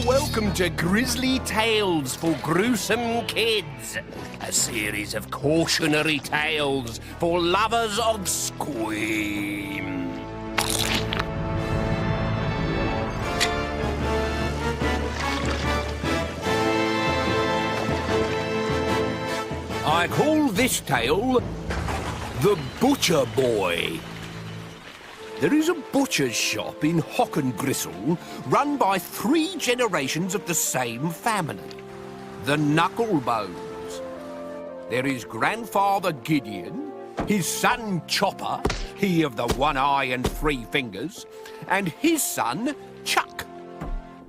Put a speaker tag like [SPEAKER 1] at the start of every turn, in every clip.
[SPEAKER 1] Welcome to Grizzly Tales for Gruesome Kids, a series of cautionary tales for lovers of scream. I call this tale The Butcher Boy. There is a butcher's shop in Grizzly run by 3 generations of the same family, the Knucklebones. There is grandfather Gideon, his son Chopper, he of the 1 eye and 3 fingers, and his son Chuck.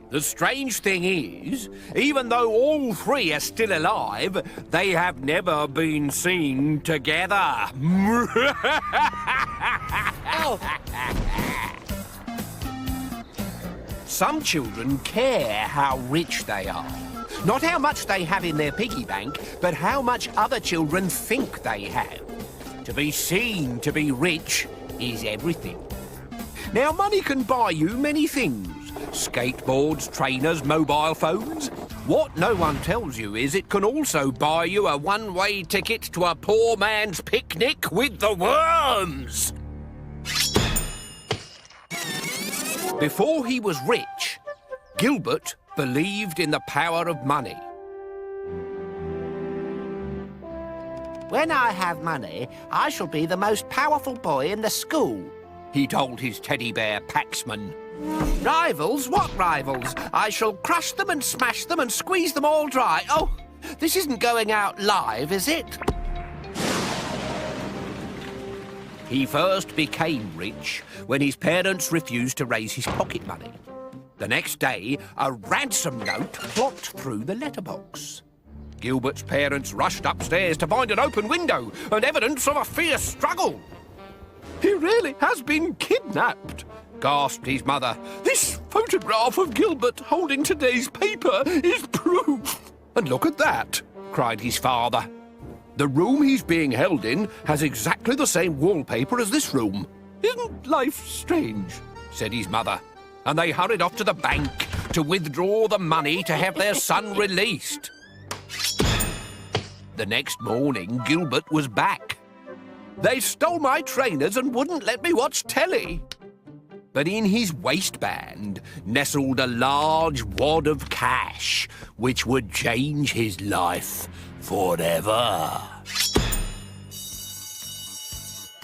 [SPEAKER 1] The strange thing is, even though all 3 are still alive, they have never been seen together. Some children care how rich they are. Not how much they have in their piggy bank, but how much other children think they have. To be seen to be rich is everything. Now, money can buy you many things. Skateboards, trainers, mobile phones. What no one tells you is it can also buy you a one-way ticket to a poor man's picnic with the worms. Before he was rich, Gilbert believed in the power of money.
[SPEAKER 2] When I have money, I shall be the most powerful boy in the school,
[SPEAKER 1] he told his teddy bear Paxman.
[SPEAKER 2] Rivals? What rivals? I shall crush them and smash them and squeeze them all dry. Oh, this isn't going out live, is it?
[SPEAKER 1] He first became rich when his parents refused to raise his pocket money. The next day, a ransom note plopped through the letterbox. Gilbert's parents rushed upstairs to find an open window and evidence of a fierce struggle.
[SPEAKER 3] "He really has been kidnapped," gasped his mother. "This photograph of Gilbert holding today's paper is proof."
[SPEAKER 1] "And look at that," cried his father. "The room he's being held in has exactly the same wallpaper as this room."
[SPEAKER 3] "Isn't life strange?"
[SPEAKER 1] said his mother. And they hurried off to the bank to withdraw the money to have their son released. The next morning, Gilbert was back.
[SPEAKER 3] "They stole my trainers and wouldn't let me watch telly."
[SPEAKER 1] But in his waistband nestled a large wad of cash, which would change his life forever.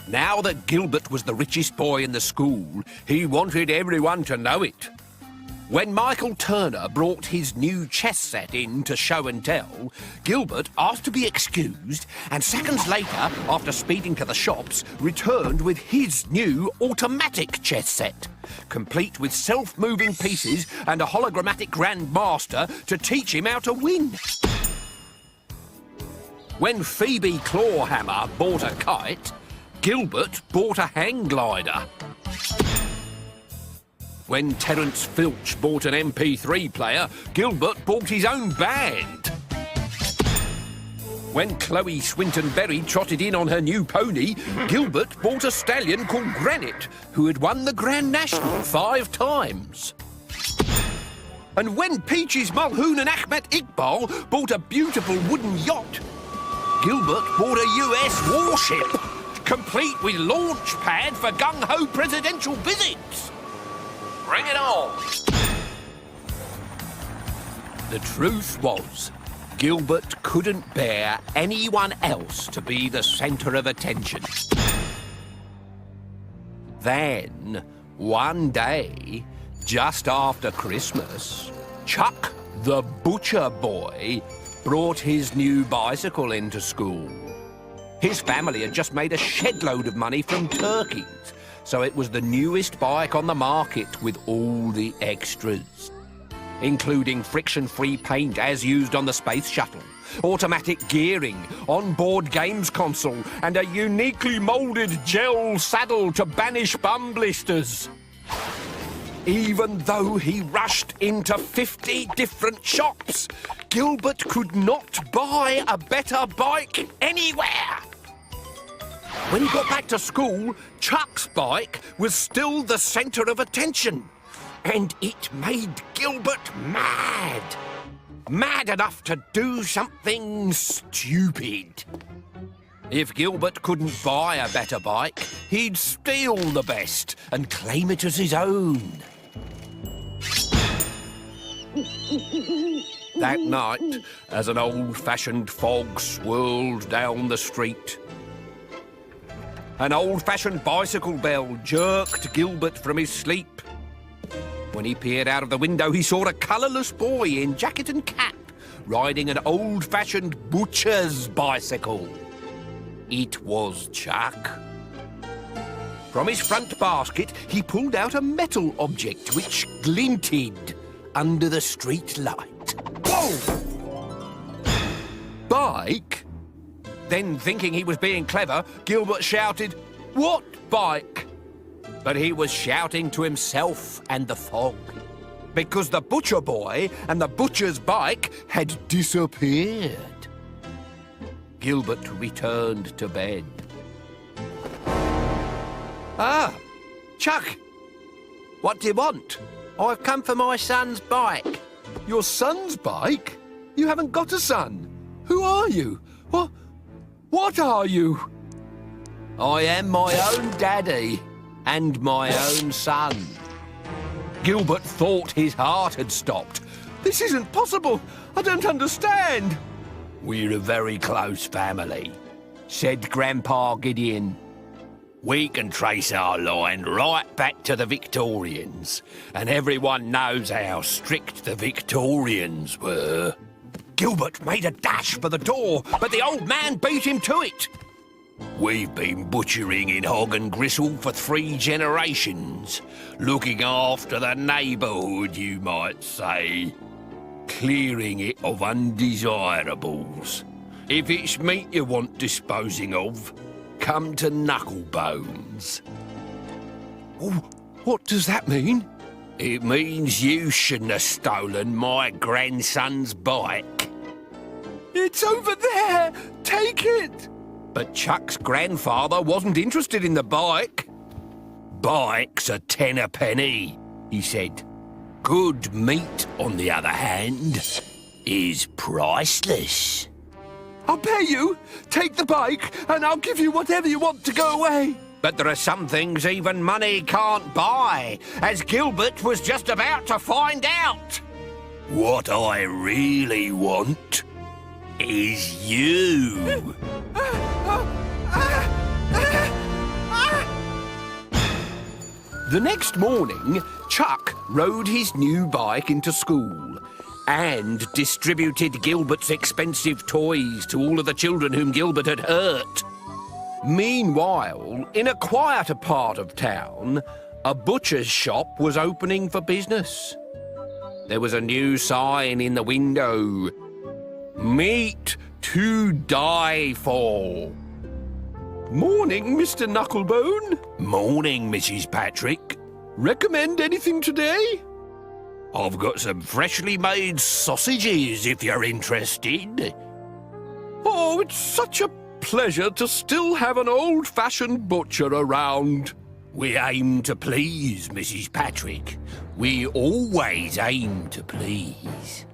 [SPEAKER 1] Now that Gilbert was the richest boy in the school, he wanted everyone to know it. When Michael Turner brought his new chess set in to show and tell, Gilbert asked to be excused, and seconds later, after speeding to the shops, returned with his new automatic chess set, complete with self-moving pieces and a hologrammatic grandmaster to teach him how to win. When Phoebe Clawhammer bought a kite, Gilbert bought a hang glider. When Terence Filch bought an MP3 player, Gilbert bought his own band. When Chloe Swinton-Berry trotted in on her new pony, Gilbert bought a stallion called Granite, who had won the Grand National 5 times. And when Peaches Mulhoon and Ahmet Iqbal bought a beautiful wooden yacht, Gilbert bought a US warship, complete with launch pad for gung-ho presidential visits. Bring it on! The truth was, Gilbert couldn't bear anyone else to be the centre of attention. Then, one day, just after Christmas, Chuck, the Butcher Boy, brought his new bicycle into school. His family had just made a shed-load of money from turkeys, so it was the newest bike on the market with all the extras, including friction-free paint as used on the space shuttle, automatic gearing, onboard games console, and a uniquely moulded gel saddle to banish bum blisters. Even though he rushed into 50 different shops, Gilbert could not buy a better bike anywhere. When he got back to school, Chuck's bike was still the centre of attention.
[SPEAKER 2] And it made Gilbert mad. Mad enough to do something stupid.
[SPEAKER 1] If Gilbert couldn't buy a better bike, he'd steal the best and claim it as his own. That night, as an old-fashioned fog swirled down the street, an old-fashioned bicycle bell jerked Gilbert from his sleep. When he peered out of the window, he saw a colourless boy in jacket and cap, riding an old-fashioned butcher's bicycle. It was Chuck. From his front basket, he pulled out a metal object which glinted under the street light. Whoa! Bike? Then, thinking he was being clever, Gilbert shouted, "What bike?" But he was shouting to himself and the fog, because the butcher boy and the butcher's bike had disappeared. Gilbert returned to bed.
[SPEAKER 2] Ah, Chuck, what do you want? I've come for my son's bike.
[SPEAKER 3] Your son's bike? You haven't got a son. Who are you? What are you?
[SPEAKER 1] I am my own daddy and my own son. Gilbert thought his heart had stopped.
[SPEAKER 3] This isn't possible. I don't understand.
[SPEAKER 1] We're a very close family, said Grandpa Gideon. We can trace our line right back to the Victorians, and everyone knows how strict the Victorians were. Gilbert made a dash for the door, but the old man beat him to it. We've been butchering in Hog and Gristle for 3 generations, looking after the neighbourhood, you might say, clearing it of undesirables. If it's meat you want disposing of, come to Knucklebone's.
[SPEAKER 3] Oh, what does that mean?
[SPEAKER 1] It means you shouldn't have stolen my grandson's bike.
[SPEAKER 3] It's over there! Take it!
[SPEAKER 1] But Chuck's grandfather wasn't interested in the bike. Bikes are 10 a penny, he said. Good meat, on the other hand, is priceless.
[SPEAKER 3] I'll pay you. Take the bike, and I'll give you whatever you want to go away.
[SPEAKER 1] But there are some things even money can't buy, as Gilbert was just about to find out. What I really want is you. The next morning, Chuck rode his new bike into school and distributed Gilbert's expensive toys to all of the children whom Gilbert had hurt. Meanwhile, in a quieter part of town, a butcher's shop was opening for business. There was a new sign in the window. Meat to die for.
[SPEAKER 3] Morning, Mr. Knucklebone.
[SPEAKER 1] Morning, Mrs. Patrick.
[SPEAKER 3] Recommend anything today?
[SPEAKER 1] I've got some freshly made sausages, if you're interested.
[SPEAKER 3] Oh, it's such a pleasure to still have an old-fashioned butcher around.
[SPEAKER 1] We aim to please, Mrs. Patrick. We always aim to please.